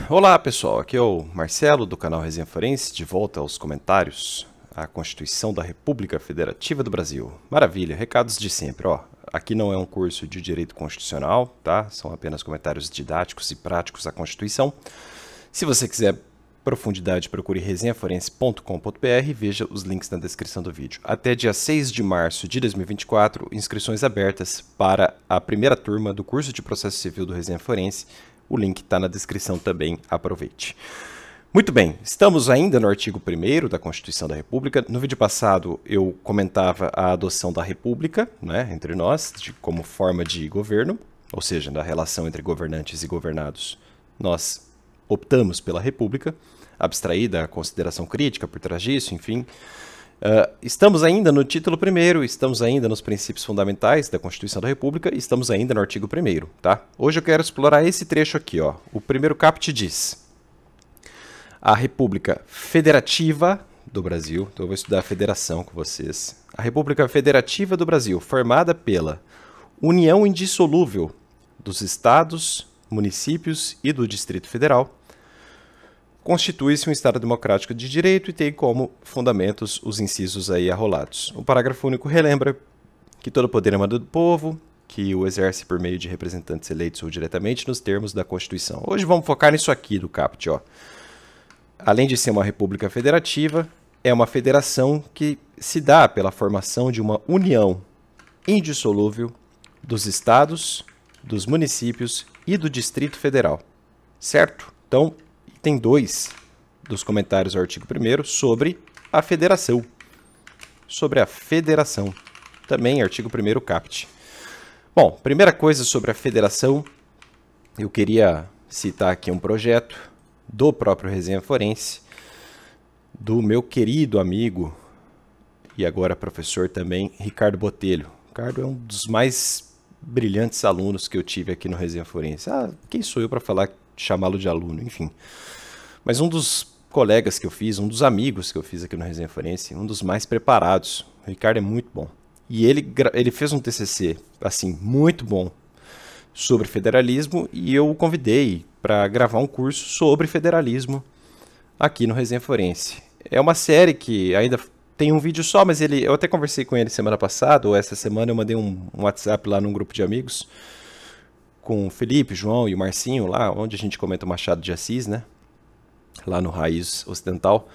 Olá pessoal, aqui é o Marcelo do canal Resenha Forense, de volta aos comentários. A Constituição da República Federativa do Brasil. Maravilha, recados de sempre, ó. Aqui não é um curso de direito constitucional, tá? São apenas comentários didáticos e práticos à Constituição. Se você quiser profundidade, procure resenhaforense.com.br e veja os links na descrição do vídeo. Até dia 6 de março de 2024, inscrições abertas para a primeira turma do curso de Processo Civil do Resenha Forense. O link está na descrição também, aproveite. Muito bem, estamos ainda no artigo 1º da Constituição da República. No vídeo passado eu comentava a adoção da República, né, entre nós, como forma de governo, ou seja, da relação entre governantes e governados. Nós optamos pela República, abstraída a consideração crítica por trás disso, enfim. Estamos ainda no título 1º, estamos ainda nos princípios fundamentais da Constituição da República e estamos ainda no artigo 1º, tá? Hoje eu quero explorar esse trecho aqui, ó. O primeiro caput diz: a República Federativa do Brasil, então eu vou estudar a federação com vocês. A República Federativa do Brasil, formada pela união indissolúvel dos estados, municípios e do Distrito Federal, constitui-se um Estado democrático de direito e tem como fundamentos os incisos aí arrolados. O parágrafo único relembra que todo poder emana do povo, que o exerce por meio de representantes eleitos ou diretamente nos termos da Constituição. Hoje vamos focar nisso aqui do caput, ó. Além de ser uma república federativa, é uma federação que se dá pela formação de uma união indissolúvel dos estados, dos municípios e do Distrito Federal, certo? Então, tem 2 dos comentários ao artigo 1º sobre a federação. Sobre a federação. Também artigo 1º caput. Bom, primeira coisa sobre a federação, eu queria citar aqui um projeto do próprio Resenha Forense, do meu querido amigo e agora professor também, Ricardo Botelho. Ricardo é um dos mais brilhantes alunos que eu tive aqui no Resenha Forense. Quem sou eu para chamá-lo de aluno, enfim. Mas um dos colegas que eu fiz, um dos amigos que eu fiz aqui no Resenha Forense, um dos mais preparados. O Ricardo é muito bom. E ele fez um TCC, assim, muito bom sobre federalismo e eu o convidei para gravar um curso sobre federalismo aqui no Resenha Forense. É uma série que ainda tem um vídeo só, mas eu até conversei com ele semana passada, ou essa semana eu mandei um WhatsApp lá num grupo de amigos, com o Felipe, o João e o Marcinho, lá onde a gente comenta o Machado de Assis, né? Lá no Raiz Ocidental.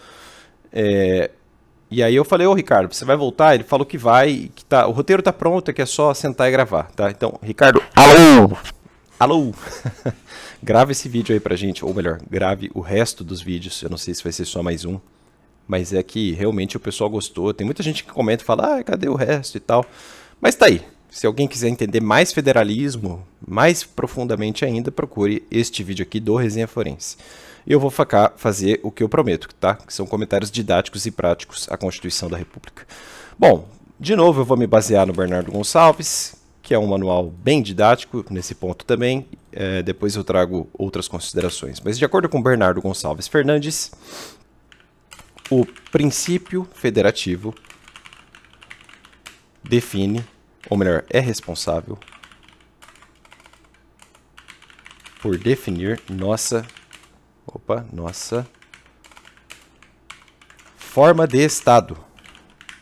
E aí eu falei, ô Ricardo, você vai voltar? Ele falou que vai, que tá, o roteiro tá pronto, é que é só sentar e gravar, tá? Então, Ricardo, alô! Alô! Grava esse vídeo aí pra gente, ou melhor, grave o resto dos vídeos, eu não sei se vai ser só mais um, mas é que realmente o pessoal gostou, tem muita gente que comenta e fala, cadê o resto e tal, mas tá aí. Se alguém quiser entender mais federalismo, mais profundamente ainda, procure este vídeo aqui do Resenha Forense. Eu vou fazer o que eu prometo, tá? Que são comentários didáticos e práticos à Constituição da República. Bom, de novo eu vou me basear no Bernardo Gonçalves, que é um manual bem didático nesse ponto também. Depois eu trago outras considerações. Mas de acordo com Bernardo Gonçalves Fernandes, o princípio federativo define, ou melhor, é responsável por definir nossa forma de Estado.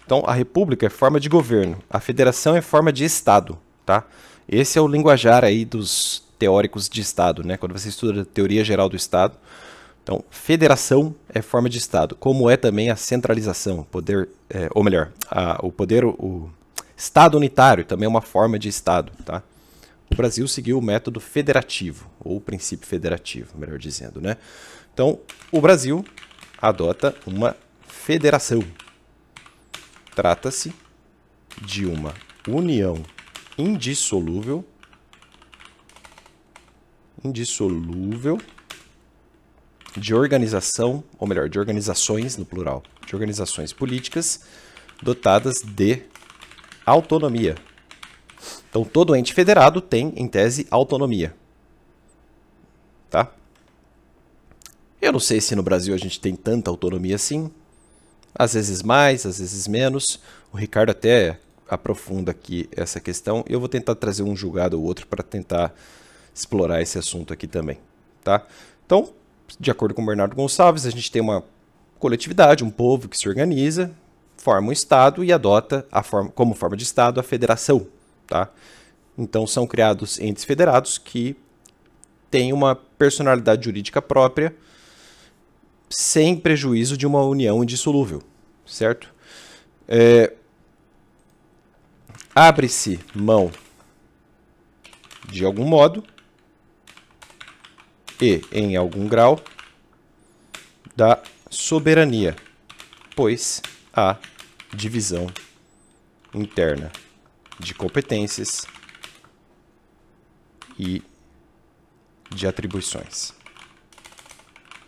Então, a República é forma de governo, a Federação é forma de Estado, tá? Esse é o linguajar aí dos teóricos de Estado, né? Quando você estuda a teoria geral do Estado, então, Federação é forma de Estado, como é também a centralização, poder, ou melhor, o Estado unitário também é uma forma de Estado, tá? O Brasil seguiu o método federativo, ou o princípio federativo, melhor dizendo, né? Então, o Brasil adota uma federação. Trata-se de uma união indissolúvel de organização, ou melhor, de organizações, no plural, de organizações políticas dotadas de autonomia. Então, todo ente federado tem, em tese, autonomia. Tá? Eu não sei se no Brasil a gente tem tanta autonomia assim. Às vezes mais, às vezes menos. O Ricardo até aprofunda aqui essa questão. Eu vou tentar trazer um julgado ou outro para tentar explorar esse assunto aqui também. Tá? Então, de acordo com Bernardo Gonçalves, a gente tem uma coletividade, um povo que se organiza, forma um Estado e adota como forma de Estado a federação. Tá? Então são criados entes federados que têm uma personalidade jurídica própria, sem prejuízo de uma união indissolúvel, certo? Abre-se mão de algum modo e, em algum grau, da soberania, pois há divisão interna de competências e de atribuições.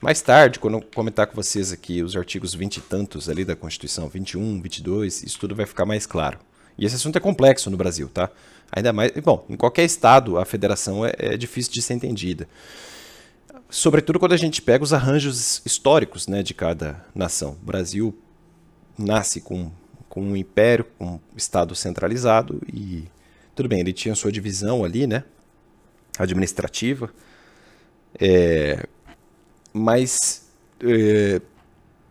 Mais tarde, quando eu comentar com vocês aqui os artigos 20 e tantos ali da Constituição, 21, 22, isso tudo vai ficar mais claro. E esse assunto é complexo no Brasil, tá? Ainda mais, bom, em qualquer estado a federação é difícil de ser entendida. Sobretudo quando a gente pega os arranjos históricos, né, de cada nação. O Brasil nasce com um império, com um estado centralizado e tudo bem, ele tinha sua divisão ali, né, administrativa, mas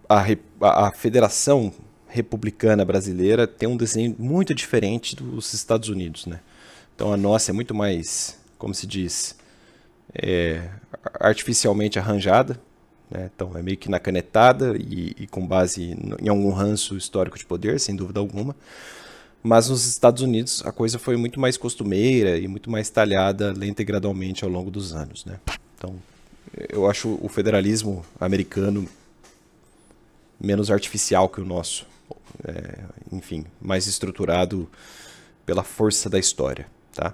a Federação Republicana Brasileira tem um desenho muito diferente dos Estados Unidos, né? Então a nossa é muito mais, como se diz, artificialmente arranjada, né? Então é meio que na canetada e com base em algum ranço histórico de poder, sem dúvida alguma. Mas nos Estados Unidos a coisa foi muito mais costumeira e muito mais talhada lenta e gradualmente ao longo dos anos, né? Então eu acho o federalismo americano menos artificial que o nosso. Enfim, mais estruturado pela força da história. Tá?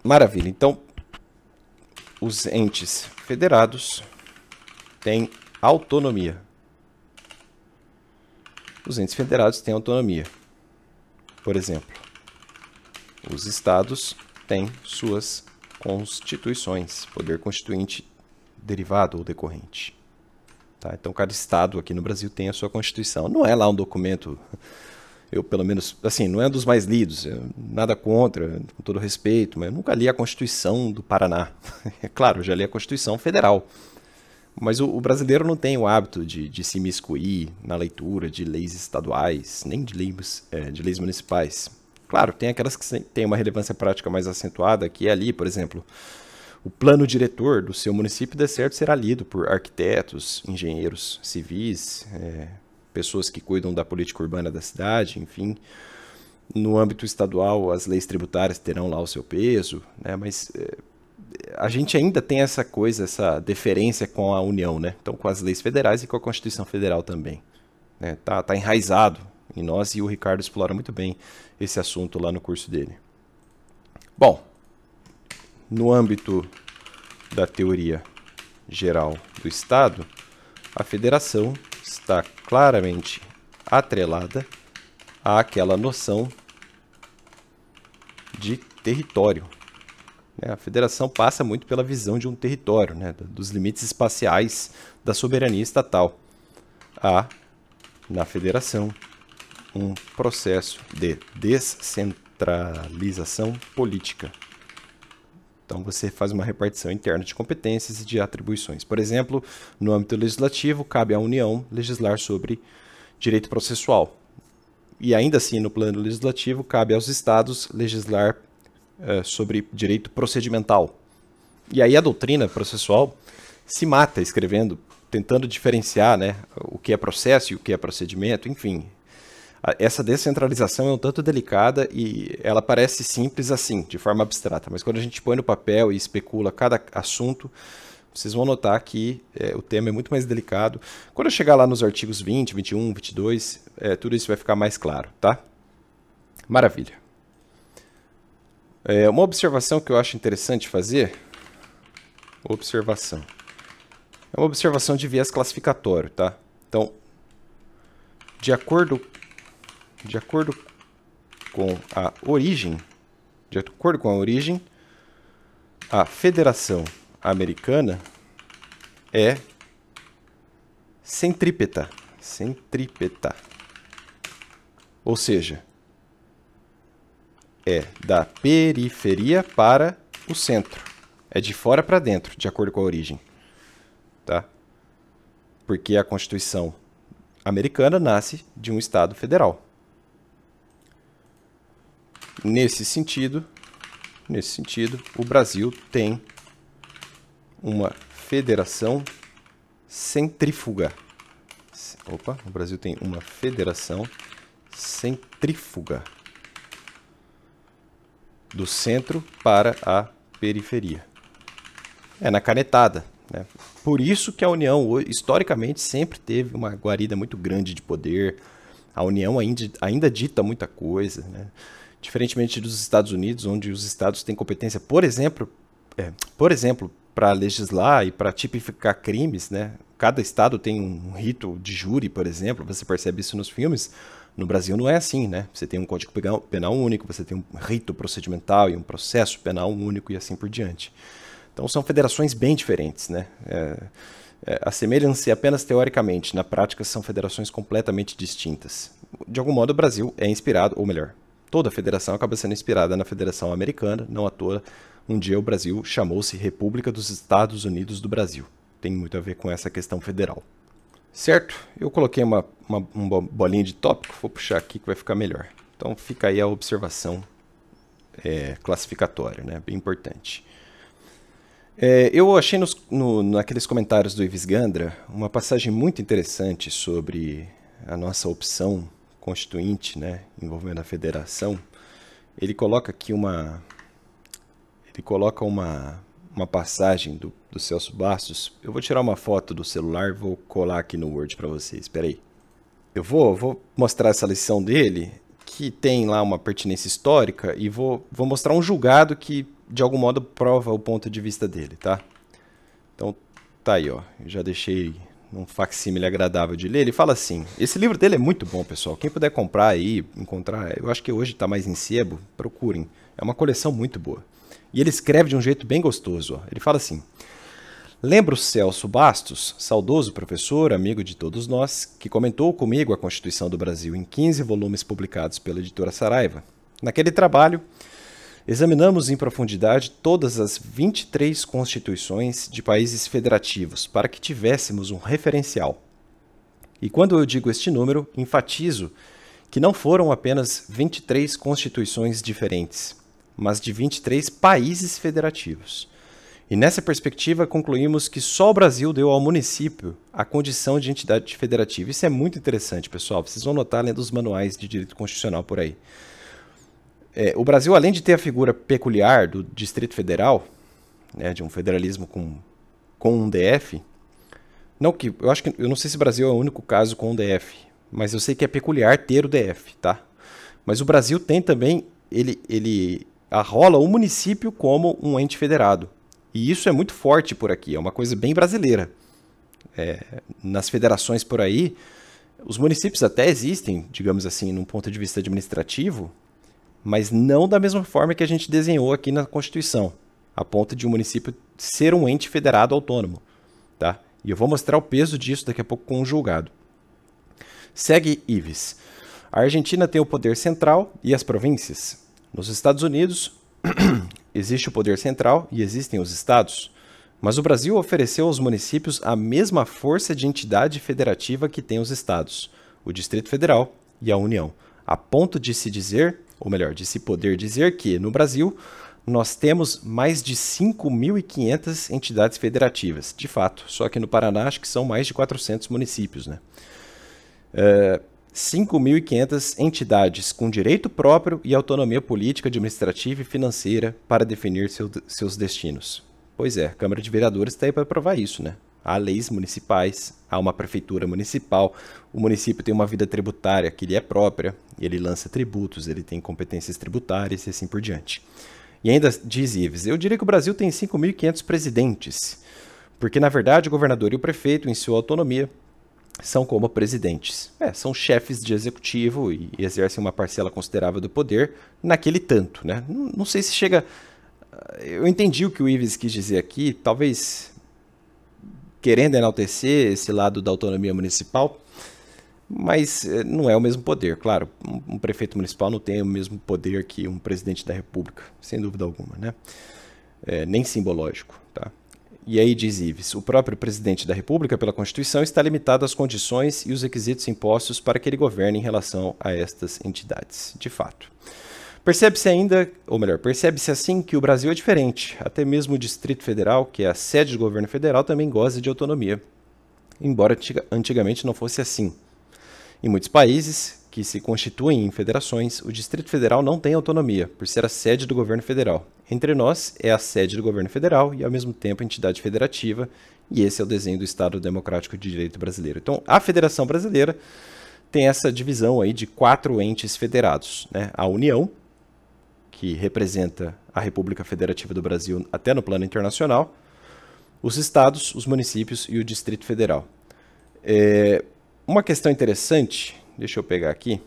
Maravilha. Então, os entes federados têm autonomia. Os entes federados têm autonomia. Por exemplo, os estados têm suas constituições, poder constituinte derivado ou decorrente. Tá? Então, cada estado aqui no Brasil tem a sua Constituição. Não é lá um documento, eu pelo menos, assim, não é um dos mais lidos, nada contra, com todo respeito, mas eu nunca li a Constituição do Paraná. É claro, eu já li a Constituição Federal. Mas o brasileiro não tem o hábito de se imiscuir na leitura de leis estaduais, nem de leis municipais. Claro, tem aquelas que têm uma relevância prática mais acentuada, que é ali, por exemplo, o plano diretor do seu município, de certo, será lido por arquitetos, engenheiros civis, pessoas que cuidam da política urbana da cidade, enfim. No âmbito estadual, as leis tributárias terão lá o seu peso, né? Mas a gente ainda tem essa coisa, essa deferência com a União, né? Então, com as leis federais e com a Constituição Federal também. Né? Tá enraizado em nós e o Ricardo explora muito bem esse assunto lá no curso dele. Bom, no âmbito da teoria geral do Estado, a federação está claramente atrelada àquela noção de território. A federação passa muito pela visão de um território, né, dos limites espaciais da soberania estatal. Há, na federação, um processo de descentralização política. Então você faz uma repartição interna de competências e de atribuições. Por exemplo, no âmbito legislativo, cabe à União legislar sobre direito processual. E ainda assim, no plano legislativo, cabe aos estados legislar sobre direito procedimental. E aí a doutrina processual se mata escrevendo, tentando diferenciar, né, o que é processo e o que é procedimento, enfim. Essa descentralização é um tanto delicada e ela parece simples assim, de forma abstrata, mas quando a gente põe no papel e especula cada assunto, vocês vão notar que o tema é muito mais delicado. Quando eu chegar lá nos artigos 20, 21, 22, tudo isso vai ficar mais claro, tá? Maravilha. Uma observação que eu acho interessante fazer, é uma observação de viés classificatório, tá? Então, de acordo com a origem, a Federação Americana é centrípeta. Ou seja, é da periferia para o centro. É de fora para dentro, de acordo com a origem. Tá? Porque a Constituição americana nasce de um Estado federal. Nesse sentido, o Brasil tem uma federação centrífuga. Opa, o Brasil tem uma federação centrífuga. Do centro para a periferia. É na canetada, né? Por isso que a União, historicamente, sempre teve uma guarida muito grande de poder. A União ainda dita muita coisa, né? Diferentemente dos Estados Unidos, onde os estados têm competência, por exemplo, para legislar e para tipificar crimes, né? Cada estado tem um rito de júri, por exemplo, você percebe isso nos filmes. No Brasil não é assim, né? Você tem um código penal único, você tem um rito procedimental e um processo penal único e assim por diante. Então são federações bem diferentes, né? Assemelham-se apenas teoricamente, na prática são federações completamente distintas. De algum modo o Brasil é inspirado, ou melhor, toda a federação acaba sendo inspirada na Federação Americana, não à toa, um dia o Brasil chamou-se República dos Estados Unidos do Brasil. Tem muito a ver com essa questão federal. Certo? Eu coloquei uma bolinha de tópico, vou puxar aqui que vai ficar melhor. Então fica aí a observação classificatória, né? Bem importante. Eu achei naqueles comentários do Ives Gandra uma passagem muito interessante sobre a nossa opção constituinte, né, envolvendo a federação. Ele coloca aqui uma passagem do Celso Bastos. Eu vou tirar uma foto do celular e vou colar aqui no Word para vocês. Espera aí. Eu vou mostrar essa lição dele, que tem lá uma pertinência histórica, e vou mostrar um julgado que, de algum modo, prova o ponto de vista dele, tá? Então, tá aí, ó. Eu já deixei um facsímile agradável de ler. Ele fala assim, esse livro dele é muito bom, pessoal. Quem puder comprar aí, encontrar, eu acho que hoje está mais em sebo, procurem. É uma coleção muito boa. E ele escreve de um jeito bem gostoso, ó. Ele fala assim: lembro Celso Bastos, saudoso professor, amigo de todos nós, que comentou comigo a Constituição do Brasil em 15 volumes publicados pela editora Saraiva. Naquele trabalho, examinamos em profundidade todas as 23 constituições de países federativos para que tivéssemos um referencial. E quando eu digo este número, enfatizo que não foram apenas 23 constituições diferentes, mas de 23 países federativos. E nessa perspectiva, concluímos que só o Brasil deu ao município a condição de entidade federativa. Isso é muito interessante, pessoal. Vocês vão notar lendo os manuais de direito constitucional por aí. O Brasil, além de ter a figura peculiar do Distrito Federal, né, de um federalismo com um DF, eu não sei se o Brasil é o único caso com um DF, mas eu sei que é peculiar ter o DF, tá? Mas o Brasil tem também, ele arrola o município como um ente federado. E isso é muito forte por aqui, é uma coisa bem brasileira. Nas federações por aí, os municípios até existem, digamos assim, num ponto de vista administrativo, mas não da mesma forma que a gente desenhou aqui na Constituição, a ponto de um município ser um ente federado autônomo. Tá? E eu vou mostrar o peso disso daqui a pouco com um julgado. Segue Ives. A Argentina tem o poder central e as províncias. Nos Estados Unidos, existe o poder central e existem os estados. Mas o Brasil ofereceu aos municípios a mesma força de entidade federativa que tem os estados, o Distrito Federal e a União, a ponto de se dizer, ou melhor, de se poder dizer que, no Brasil, nós temos mais de 5.500 entidades federativas. De fato, só que no Paraná acho que são mais de 400 municípios, né? 5.500 entidades com direito próprio e autonomia política, administrativa e financeira para definir seus destinos. Pois é, a Câmara de Vereadores está aí para provar isso, né? Há leis municipais, há uma prefeitura municipal, o município tem uma vida tributária que lhe é própria, ele lança tributos, ele tem competências tributárias e assim por diante. E ainda diz Ives, eu diria que o Brasil tem 5.500 presidentes, porque na verdade o governador e o prefeito, em sua autonomia, são como presidentes. São chefes de executivo e exercem uma parcela considerável do poder naquele tanto, né? Não sei se chega... Eu entendi o que o Ives quis dizer aqui, talvez querendo enaltecer esse lado da autonomia municipal, mas não é o mesmo poder. Claro, um prefeito municipal não tem o mesmo poder que um presidente da República, sem dúvida alguma, né? nem simbológico. Tá? E aí diz Ives, o próprio presidente da República, pela Constituição, está limitado às condições e os requisitos impostos para que ele governe em relação a estas entidades. De fato. Percebe-se ainda, ou melhor, percebe-se assim que o Brasil é diferente. Até mesmo o Distrito Federal, que é a sede do governo federal, também goza de autonomia, embora antigamente não fosse assim. Em muitos países que se constituem em federações, o Distrito Federal não tem autonomia, por ser a sede do governo federal. Entre nós, é a sede do governo federal e, ao mesmo tempo, a entidade federativa, e esse é o desenho do Estado Democrático de Direito brasileiro. Então, a Federação Brasileira tem essa divisão aí de 4 entes federados, né? A União, que representa a República Federativa do Brasil até no plano internacional, os estados, os municípios e o Distrito Federal. Uma questão interessante, deixa eu pegar aqui,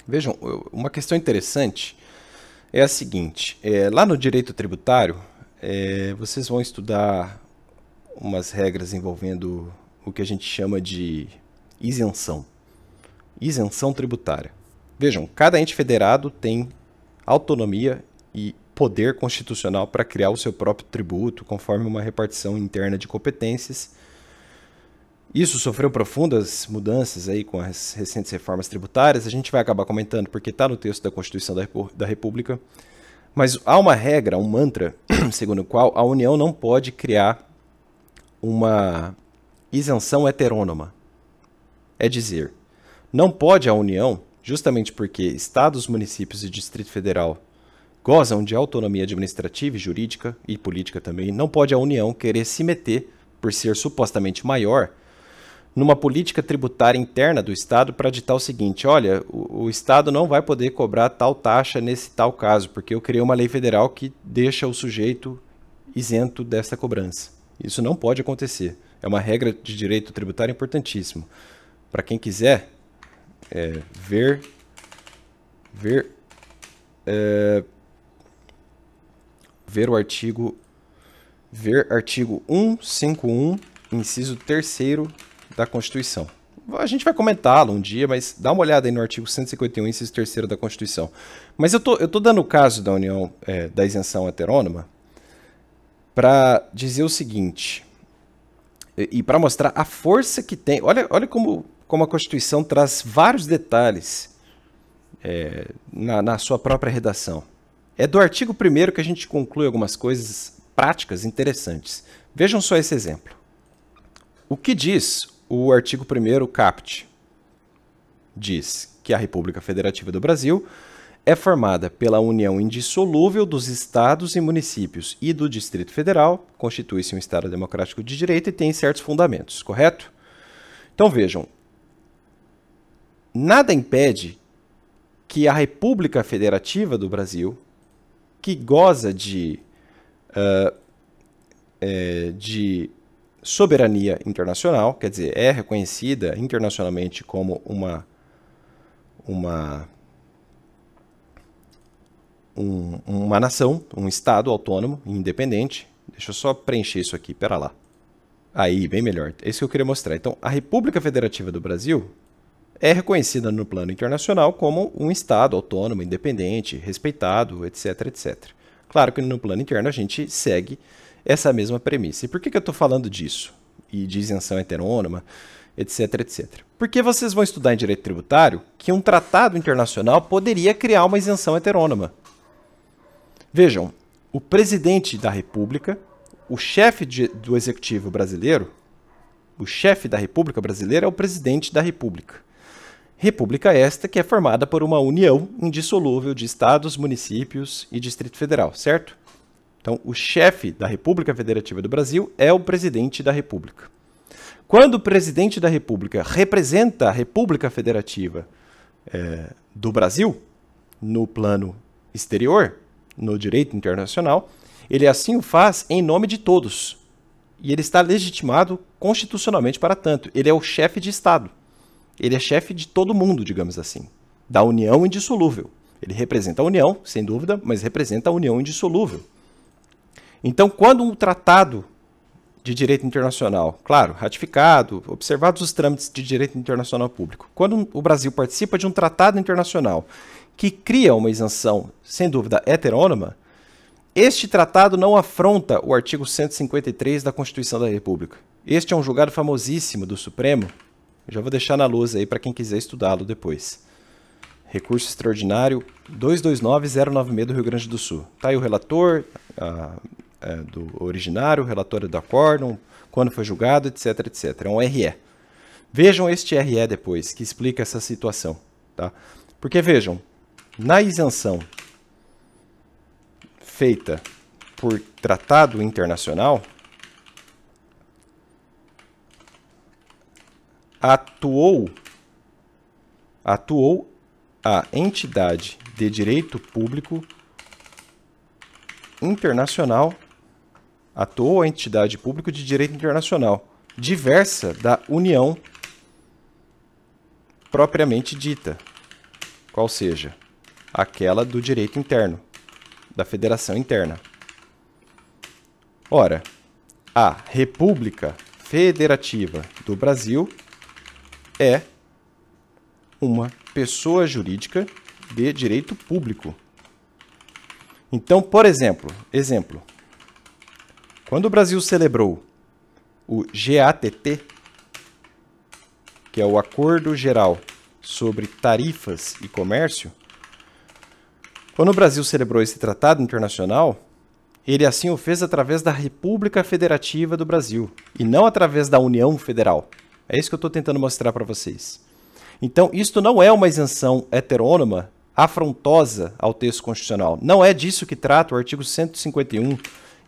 vejam, uma questão interessante é a seguinte, lá no direito tributário, vocês vão estudar umas regras envolvendo o que a gente chama de isenção tributária. Vejam, cada ente federado tem autonomia e poder constitucional para criar o seu próprio tributo, conforme uma repartição interna de competências. Isso sofreu profundas mudanças aí com as recentes reformas tributárias, a gente vai acabar comentando porque está no texto da Constituição da República, mas há uma regra, um mantra, segundo o qual a União não pode criar uma isenção heterônoma. É dizer, não pode a União, justamente porque estados, municípios e Distrito Federal gozam de autonomia administrativa e jurídica e política também, não pode a União querer se meter, por ser supostamente maior, numa política tributária interna do Estado para ditar o seguinte, olha, o Estado não vai poder cobrar tal taxa nesse tal caso, porque eu criei uma lei federal que deixa o sujeito isento dessa cobrança. Isso não pode acontecer. É uma regra de direito tributário importantíssimo. Para quem quiser ver o artigo 151, inciso 3º da Constituição. A gente vai comentá-lo um dia, mas dá uma olhada aí no artigo 151, inciso 3º da Constituição. Mas eu tô dando o caso da União, da isenção heterônoma, para dizer o seguinte, e para mostrar a força que tem. Olha como a Constituição traz vários detalhes na sua própria redação. É do artigo 1º que a gente conclui algumas coisas práticas interessantes. Vejam só esse exemplo. O que diz o artigo 1º caput? Diz que a República Federativa do Brasil é formada pela união indissolúvel dos estados e municípios e do Distrito Federal, constitui-se um Estado democrático de direito e tem certos fundamentos, correto? Então vejam, nada impede que a República Federativa do Brasil, que goza de soberania internacional, quer dizer, é reconhecida internacionalmente como uma nação, um Estado autônomo e independente. Deixa eu só preencher isso aqui, pera lá. Aí, bem melhor. É isso que eu queria mostrar. Então, a República Federativa do Brasil é reconhecida no plano internacional como um Estado autônomo, independente, respeitado, etc, etc. Claro que no plano interno a gente segue essa mesma premissa. E por que eu estou falando disso? E de isenção heterônoma, etc, etc. Porque vocês vão estudar em direito tributário que um tratado internacional poderia criar uma isenção heterônoma. Vejam, o presidente da República, o chefe do executivo brasileiro, o chefe da República Brasileira é o presidente da República. República esta que é formada por uma união indissolúvel de estados, municípios e Distrito Federal, certo? Então, o chefe da República Federativa do Brasil é o presidente da República. Quando o presidente da República representa a República Federativa do Brasil, no plano exterior, no direito internacional, ele assim o faz em nome de todos. E ele está legitimado constitucionalmente para tanto. Ele é o chefe de Estado. Ele é chefe de todo mundo, digamos assim, da união indissolúvel. Ele representa a união, sem dúvida, mas representa a união indissolúvel. Então, quando um tratado de direito internacional, claro, ratificado, observados os trâmites de direito internacional público, quando o Brasil participa de um tratado internacional que cria uma isenção, sem dúvida, heterônoma, Este tratado não afronta o artigo 153 da Constituição da República. Este é um julgado famosíssimo do Supremo. Eu já vou deixar na lousa aí para quem quiser estudá-lo depois. Recurso extraordinário 229096 do Rio Grande do Sul. Está aí o relator do originário, o relatório do acórdão, quando foi julgado, etc, etc. É um RE. Vejam este RE depois, que explica essa situação. Tá? Porque vejam, na isenção feita por tratado internacional, atuou a entidade de direito público internacional, atuou a entidade pública de direito internacional, diversa da União propriamente dita, qual seja, aquela do direito interno, da federação interna. Ora, a República Federativa do Brasil é uma pessoa jurídica de direito público. Então, por exemplo, quando o Brasil celebrou o GATT, que é o Acordo Geral sobre Tarifas e Comércio, quando o Brasil celebrou esse tratado internacional, ele assim o fez através da República Federativa do Brasil, e não através da União Federal. É isso que eu estou tentando mostrar para vocês. Então, isto não é uma isenção heterônoma, afrontosa ao texto constitucional. Não é disso que trata o artigo 151,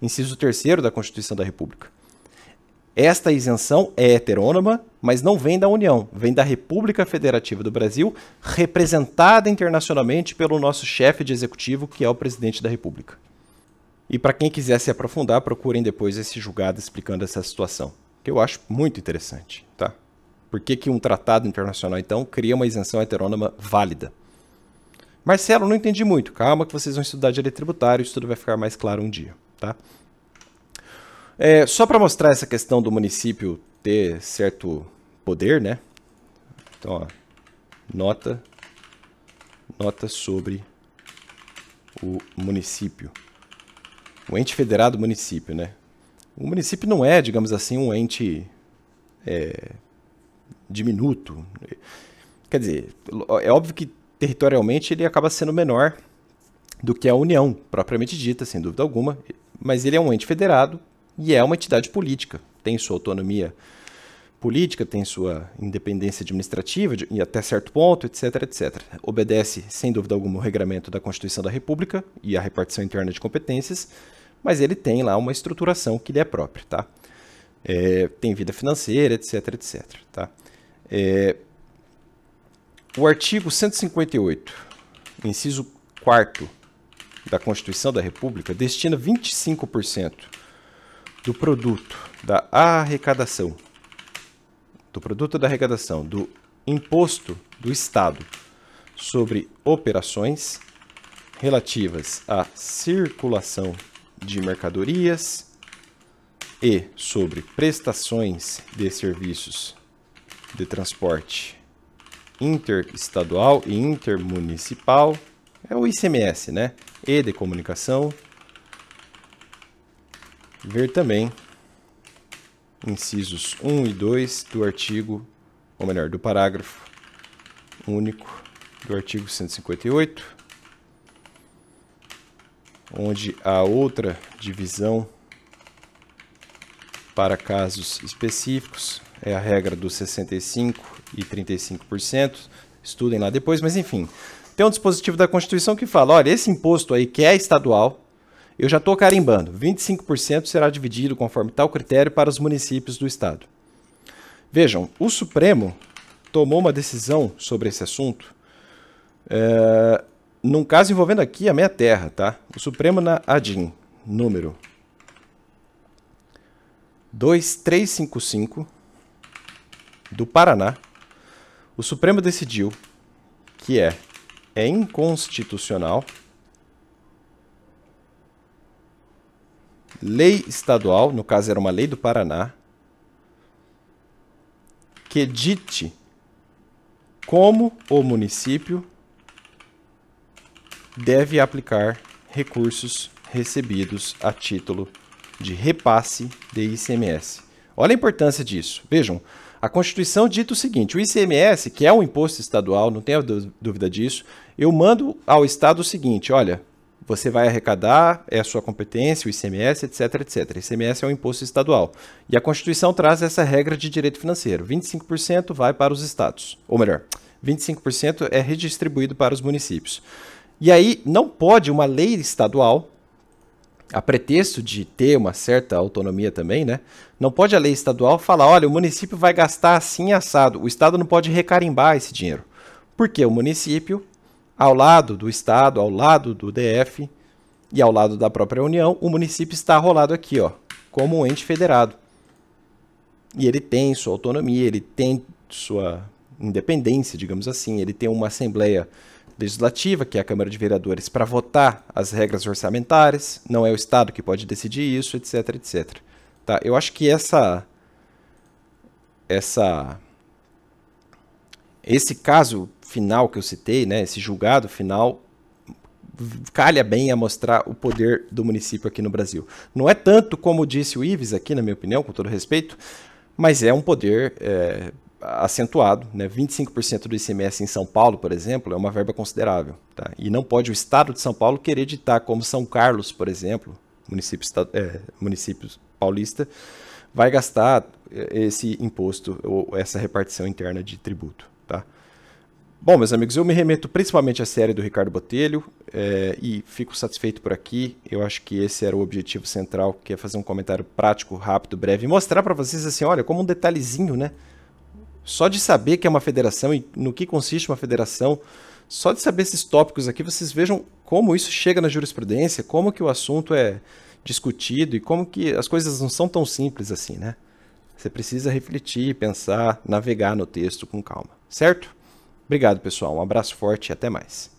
inciso 3º da Constituição da República. Esta isenção é heterônoma, mas não vem da União, vem da República Federativa do Brasil, representada internacionalmente pelo nosso chefe de executivo, que é o presidente da República. E para quem quiser se aprofundar, procurem depois esse julgado explicando essa situação, que eu acho muito interessante. Tá? Por que um tratado internacional, então, cria uma isenção heterônoma válida? Marcelo, não entendi muito. Calma que vocês vão estudar direito tributário, isso tudo vai ficar mais claro um dia. Tá? Só para mostrar essa questão do município ter certo poder, né? Então, ó, nota sobre o município. O ente federado município, né? O município não é, digamos assim, um ente diminuto. Quer dizer, é óbvio que territorialmente ele acaba sendo menor do que a União, propriamente dita, sem dúvida alguma, mas ele é um ente federado e é uma entidade política, tem sua autonomia política, tem sua independência administrativa e até certo ponto, etc, etc. Obedece, sem dúvida alguma, o regramento da Constituição da República e a repartição interna de competências, mas ele tem lá uma estruturação que lhe é própria, tá? Tem vida financeira, etc, etc. Tá? O artigo 158, inciso 4º da Constituição da República, destina 25% do produto da arrecadação, do imposto do Estado sobre operações relativas à circulação de mercadorias e sobre prestações de serviços de transporte interestadual e intermunicipal, é o ICMS, né? E de comunicação. Ver também incisos 1 e 2 do artigo, ou melhor, do parágrafo único do artigo 158, onde há outra divisão para casos específicos, é a regra dos 65% e 35%, estudem lá depois, mas enfim, tem um dispositivo da Constituição que fala, olha, esse imposto aí que é estadual, eu já estou carimbando, 25% será dividido conforme tal critério para os municípios do Estado. Vejam, o Supremo tomou uma decisão sobre esse assunto, num caso envolvendo aqui a minha terra, tá? O Supremo na ADIM, número 2355 do Paraná, o Supremo decidiu que é inconstitucional lei estadual, no caso era uma lei do Paraná, que dite como o município deve aplicar recursos recebidos a título de repasse de ICMS. Olha a importância disso. Vejam, a Constituição dita o seguinte: o ICMS, que é um imposto estadual, não tenha dúvida disso, eu mando ao Estado o seguinte: olha, você vai arrecadar, é a sua competência, o ICMS, etc, etc. ICMS é um imposto estadual. E a Constituição traz essa regra de direito financeiro. 25% vai para os estados. Ou melhor, 25% é redistribuído para os municípios. E aí não pode uma lei estadual, a pretexto de ter uma certa autonomia também, né? Não pode a lei estadual falar: olha, o município vai gastar assim assado. O Estado não pode recarimbar esse dinheiro. Porque o município, ao lado do Estado, ao lado do DF e ao lado da própria União, o município está arrolado aqui, ó, como um ente federado. E ele tem sua autonomia, ele tem sua independência, digamos assim, ele tem uma Assembleia Legislativa, que é a Câmara de Vereadores, para votar as regras orçamentárias, não é o Estado que pode decidir isso, etc, etc. Tá? Eu acho que esse caso final que eu citei, né, esse julgado final, calha bem a mostrar o poder do município aqui no Brasil. Não é tanto como disse o Ives aqui, na minha opinião, com todo respeito, mas é um poder acentuado, né? 25% do ICMS em São Paulo, por exemplo, é uma verba considerável. Tá? E não pode o Estado de São Paulo querer ditar como São Carlos, por exemplo, município paulista, vai gastar esse imposto ou essa repartição interna de tributo. Tá? Bom, meus amigos, eu me remeto principalmente à série do Ricardo Botelho e fico satisfeito por aqui. Eu acho que esse era o objetivo central, que é fazer um comentário prático, rápido, breve, e mostrar para vocês assim, olha, como um detalhezinho, né? Só de saber que é uma federação e no que consiste uma federação, só de saber esses tópicos aqui, vocês vejam como isso chega na jurisprudência, como que o assunto é discutido e como que as coisas não são tão simples assim, né? Você precisa refletir, pensar, navegar no texto com calma, certo? Obrigado, pessoal. Um abraço forte e até mais.